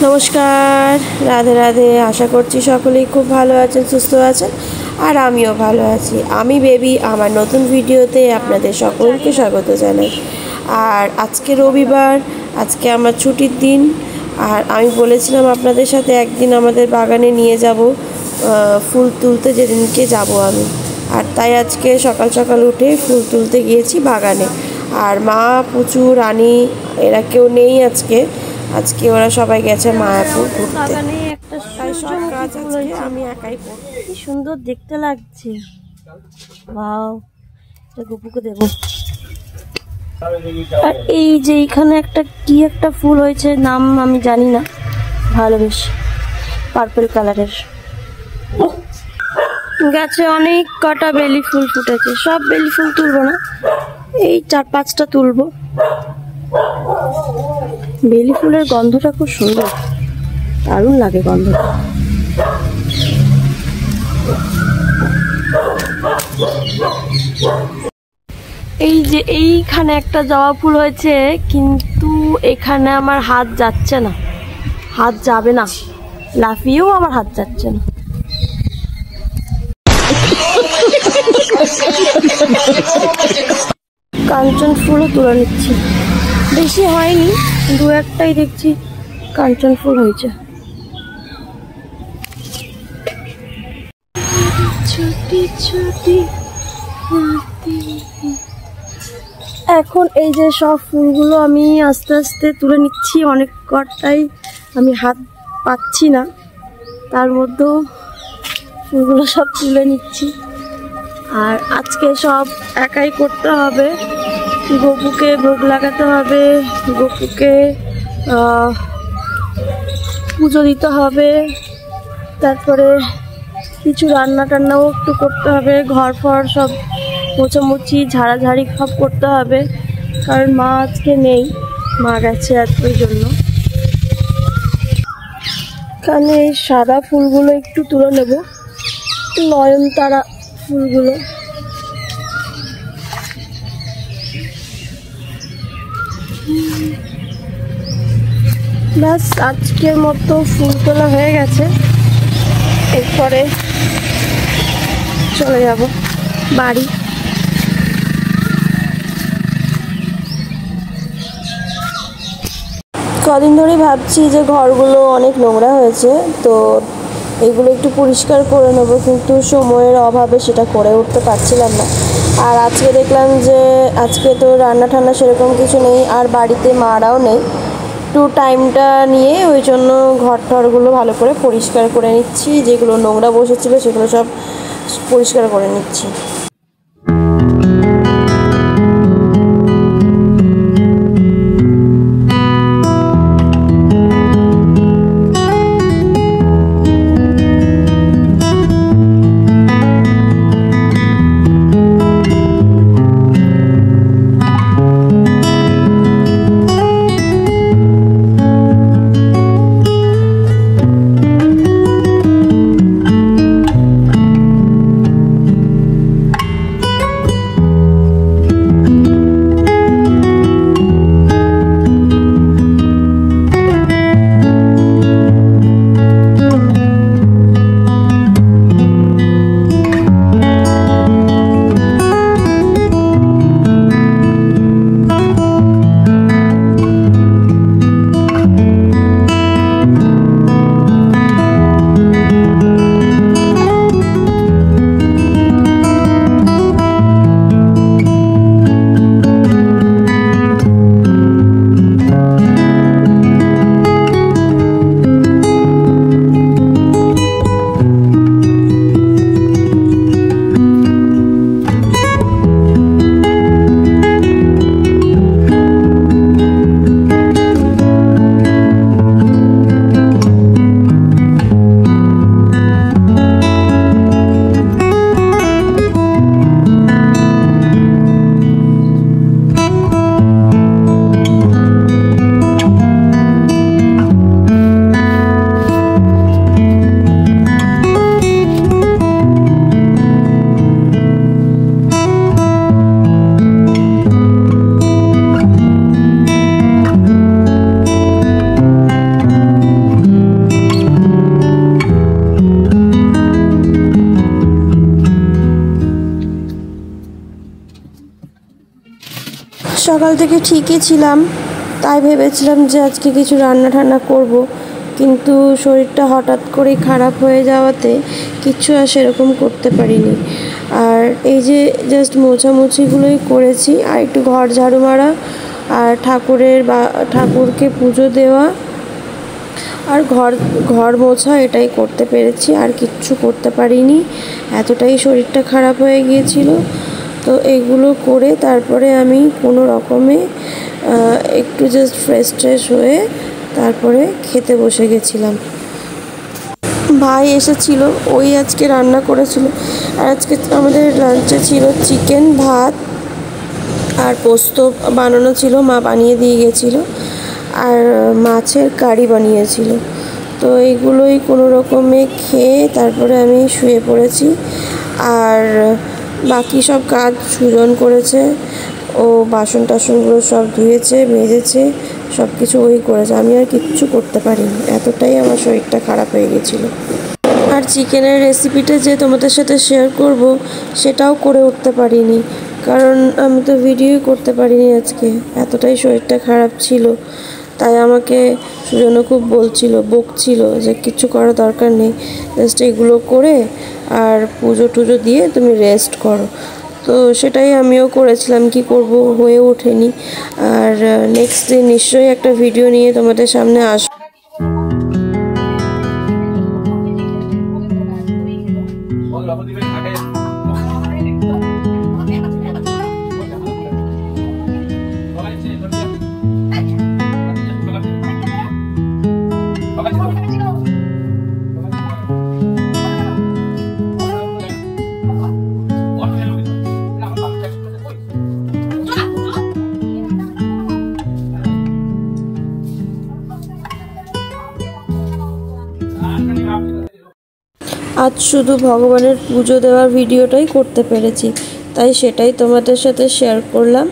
নমস্কার, রাধে রাধে। আশা করছি সকলেই খুব ভালো আছেন, সুস্থ আছেন, আর আমিও ভালো আছি। আমি বেবি, আমার নতুন ভিডিওতে আপনাদের সকলকে স্বাগত জানাই। আর আজকে রবিবার, আজকে আমার ছুটির দিন। আর আমি বলেছিলাম আপনাদের সাথে একদিন আমাদের বাগানে নিয়ে যাব ফুল তুলতে, যেদিনকে যাব আমি। আর তাই আজকে সকাল সকাল উঠে ফুল তুলতে গিয়েছি বাগানে। আর মা, পুচু, রানী এরা কেউ নেই আজকে। ওরা সবাই গেছে মায়াপুর ঘুরতে। বাগানে একটা সব কাজ আজকে আমি একাই করব। কি সুন্দর দেখতে লাগছে। ওয়াও, এটা গপুকে দেব। আর এই যে এখানে একটা ফুল হয়েছে, নাম আমি জানি না, ভালো বেশ পার্পল কালারের। গাছে অনেক কটা বেলি ফুল ফুটেছে। সব বেলি ফুল তুলবো না, এই 4-5টা তুলবো। বেলি ফুলের গন্ধটা খুব সুন্দর, দারুণ লাগে গন্ধটা। এই যে এইখানে একটা জবা ফুল হয়েছে, কিন্তু এখানে আমার হাত যাচ্ছে না, হাত যাবে না, লাফিয়েও আমার হাত যাচ্ছে না। কাঞ্চন ফুলও তুলে নিচ্ছি, বেশি হয়নি, 2-1টাই দেখছি কাঞ্চন ফুল হয়েছে। এখন এই যে সব ফুলগুলো আমি আস্তে আস্তে তুলে নিচ্ছি। অনেক কটাই আমি হাত পাচ্ছি না, তার মধ্যেও ফুলগুলো সব তুলে নিচ্ছি। আর আজকে সব একাই করতে হবে। গপুকে ভোগ লাগাতে হবে, গপুকে পুজো দিতে হবে, তারপরে কিছু রান্না টান্নাও একটু করতে হবে, ঘর ফর সব মোছামুছি ঝাড়াঝাড়ি সব করতে হবে, কারণ মা আজকে নেই, মা গেছে আজকের জন্য। এখানে সাদা ফুলগুলো একটু তুলে নেব, নয়নতারা ফুলগুলো। ব্যাস, আজকের মতো ফুল তোলা হয়ে গেছে। এরপরে চলে যাব বাড়ি। কদিন ধরে ভাবছি যে ঘরগুলো অনেক নোংরা হয়েছে, তো এগুলো একটু পরিষ্কার করে নেব, কিন্তু সময়ের অভাবে সেটা করে উঠতে পারছিলাম না। আর আজকে দেখলাম যে আজকে তো রান্না ঠান্না সেরকম কিছু নেই, আর বাড়িতে মারাও নেই। একটু টাইমটা নিয়ে ওই জন্য ঘর টরগুলো ভালো করে পরিষ্কার করে নিচ্ছি, যেগুলো নোংরা বসেছিল সেগুলো সব পরিষ্কার করে নিচ্ছি। সকাল থেকে ঠিকই ছিলাম, তাই ভেবেছিলাম যে আজকে কিছু রান্না ঠান্না করব, কিন্তু শরীরটা হঠাৎ করেই খারাপ হয়ে যাওয়াতে কিচ্ছু আর সেরকম করতে পারিনি। আর এই যে জাস্ট মোছামুছিগুলোই করেছি, আর একটু ঘর ঝাড়ু মারা আর ঠাকুরকে পুজো দেওয়া আর ঘর মোছা, এটাই করতে পেরেছি, আর কিচ্ছু করতে পারিনি, এতটাই শরীরটা খারাপ হয়ে গিয়েছিল। তো এগুলো করে তারপরে আমি কোনো রকমে একটু জাস্ট ফ্রেশ হয়ে তারপরে খেতে বসে গেছিলাম। ভাই এসেছিল, ওই আজকে রান্না করেছিল। আর আজকে আমাদের লাঞ্চে ছিল চিকেন, ভাত আর পোস্ত বানানো ছিল, মা বানিয়ে দিয়ে গেছিলো, আর মাছের কারি বানিয়েছিল। তো এইগুলোই কোনো রকমে খেয়ে তারপরে আমি শুয়ে পড়েছি। আর বাকি সব কাজ সুজন করেছে, ও বাসন টাসনগুলো সব ধুয়েছে, মেজেছে, সব কিছু ওই করেছে। আমি আর কিচ্ছু করতে পারিনি, এতটাই আমার শরীরটা খারাপ হয়ে গেছিলো। আর চিকেনের রেসিপিটা যে তোমাদের সাথে শেয়ার করব, সেটাও করে উঠতে পারিনি, কারণ আমি তো ভিডিওই করতে পারিনি আজকে, এতটাই শরীরটা খারাপ ছিল। তাই আমাকে সুজনও খুব বকছিল যে কিচ্ছু করার দরকার নেই, জাস্ট এগুলো করে আর পুজো টুজো দিয়ে তুমি রেস্ট করো। তো সেটাই আমিও করেছিলাম, কি করব, হয়ে ওঠেনি। আর নেক্সট ডে নিশ্চয়ই একটা ভিডিও নিয়ে তোমাদের সামনে আসবো। আজ শুধু ভগবানের পুজো দেওয়ার ভিডিওটাই করতে পেরেছি, তাই সেটাই তোমাদের সাথে শেয়ার করলাম।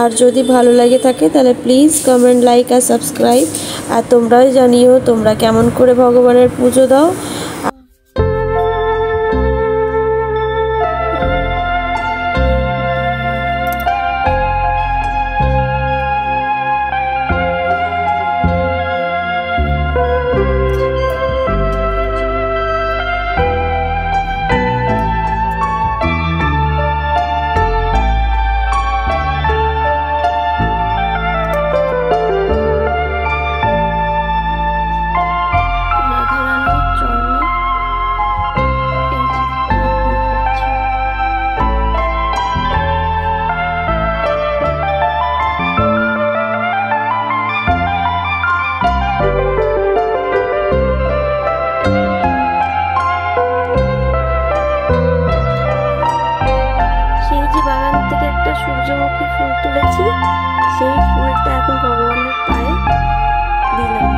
আর যদি ভালো লাগে থাকে তাহলে প্লিজ কমেন্ট, লাইক আর সাবস্ক্রাইব। আর তোমরাই জানিও তোমরা কেমন করে ভগবানের পুজো দাও। সূর্যমুখী ফুল তুলেছি, সেই ফুলটা এখন ভগবানের পায়ে দিলাম।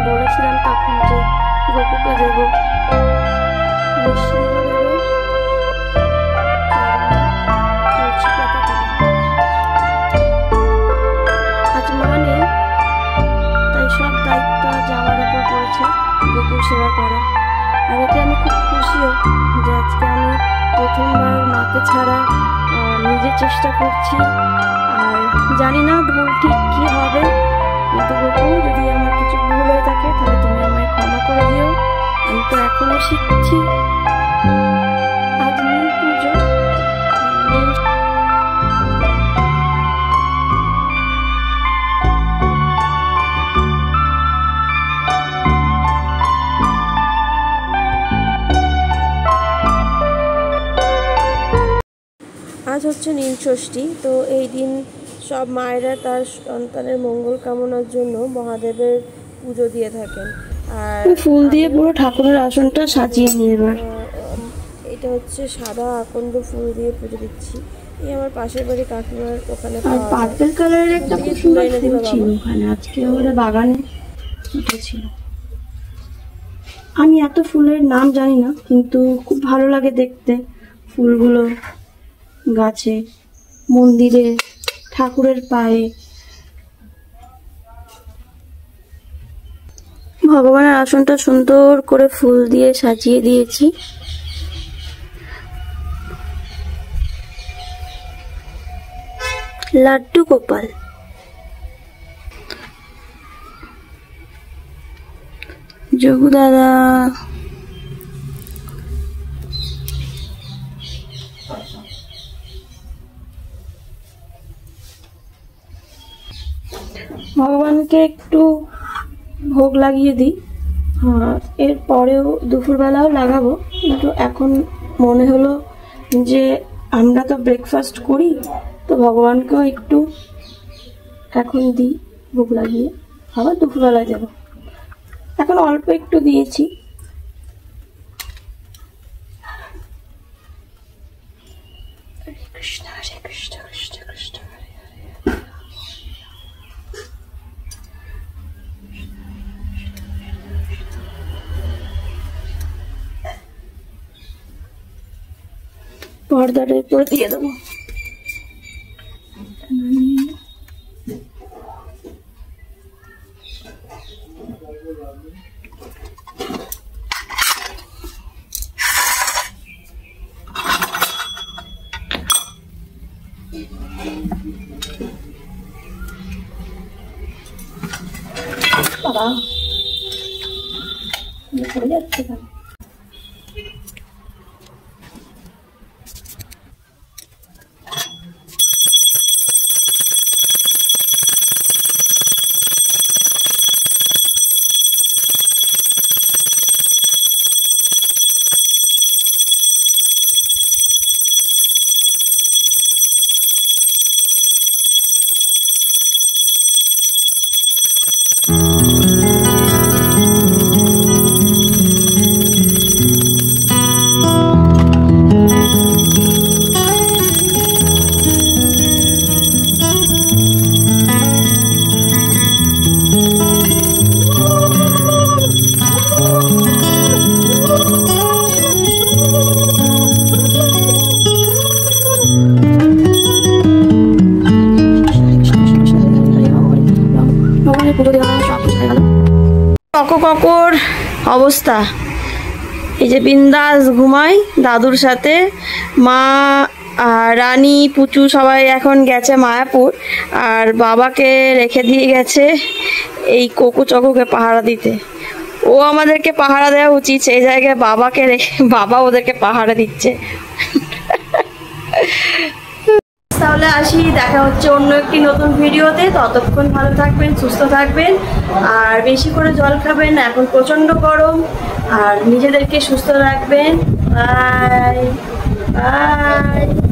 বলেছিলাম তখন যে গোপুকে দেবো, আজ মা নেই, তাই সব দায়িত্ব আজ আমার উপর পড়েছে গোপুর সেবা করা। আর এতে আমি খুব খুশিও যে আজকে আমি প্রথমবার মাকে ছাড়া নিজে চেষ্টা করছি। আর জানি না ভুল ঠিক কি হবে, কিন্তু গোপু যদি আমার কিছু ভুল হয়ে থাকে তাহলে তুমি আমায় ক্ষমা করে দিও, আমি তো এখনো শিখছি। আজ নীল পুজো, আজ হচ্ছে নীলষষ্ঠী। তো এই দিন সব মায়েরা তার সন্তানের মঙ্গল কামনার জন্য মহাদেবের পুজো দিয়ে থাকেন। আর ফুল দিয়ে পুরো ঠাকুরের আসনটা সাজিয়ে নিয়ে এবার এটা হচ্ছে সাদা আকন্দ ফুল দিয়ে পুজো দিচ্ছি। এই আমার পাশের বাড়ি কাকিমার ওখানে পার্পল কালারের একটা ফুল ছিল ওখানে, আজকে ওরা বাগানে উঠেছিল। আমি এত ফুলের নাম জানি না, কিন্তু খুব ভালো লাগে দেখতে ফুলগুলো, গাছে, মন্দিরে, ঠাকুরের পায়ে। ভগবানের আসনটা সুন্দর করে ফুল দিয়ে সাজিয়ে দিয়েছি। লাড্ডু গোপাল। যোগু দাদা, ভগবানকে একটু ভোগ লাগিয়ে দিই, এর পরেও দুপুরবেলাও লাগাবো, কিন্তু এখন মনে হলো যে আমরা তো ব্রেকফাস্ট করি, তো ভগবানকেও একটু এখন দিই ভোগ লাগিয়ে, আবার দুপুরবেলায় দেবো। এখন অল্প একটু দিয়েছি। হরে কৃষ্ণ হরে কৃষ্ণ কৃষ্ণ কৃষ্ণ হরে হরে। পর্দাটা করে দিয়ে দেবো। বাবা পড়ে যাচ্ছে কেন? ককর অবস্থা এই যে বিন্দাস ঘুমায় দাদুর সাথে, মা আর রানী পুচু সবাই এখন গেছে মায়াপুর, আর বাবাকে রেখে দিয়ে গেছে এই কোকো চকোকে পাহারা দিতে। ও আমাদেরকে পাহারা দেওয়া উচিত, সেই জায়গায় বাবাকে রেখে বাবা ওদেরকে পাহারা দিচ্ছে। তাহলে আসি, দেখা হচ্ছে অন্য একটি নতুন ভিডিওতে। ততক্ষণ ভালো থাকবেন, সুস্থ থাকবেন, আর বেশি করে জল খাবেন, এখন প্রচণ্ড গরম, আর নিজেদেরকে সুস্থ রাখবেন। Bye bye.